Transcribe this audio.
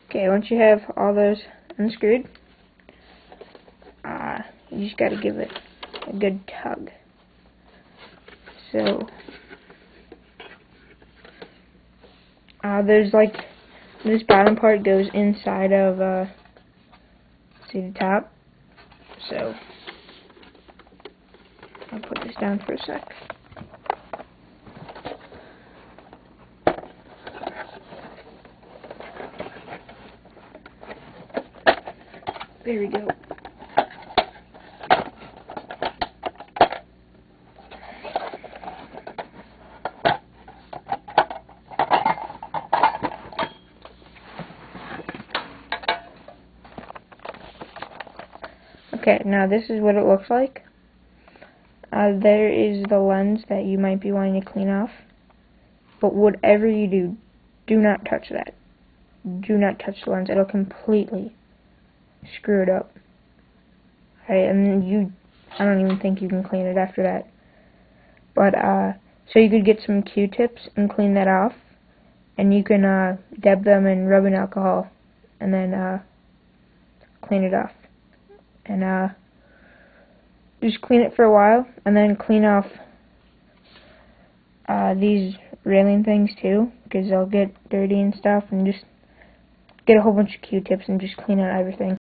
Okay, once you have all those unscrewed, you just gotta give it a good tug. So, there's like, this bottom part goes inside of, see the top? So, I'll put this down for a sec. There we go. Okay, now this is what it looks like. There is the lens that you might be wanting to clean off. But whatever you do, do not touch that. Do not touch the lens. It'll completely screw it up. Alright, and I don't even think you can clean it after that. But, so you could get some Q-tips and clean that off. And you can, dab them in rubbing alcohol. And then, clean it off. And, just clean it for a while. And then clean off, these railing things too. Because they'll get dirty and stuff. And just get a whole bunch of Q-tips and just clean out everything.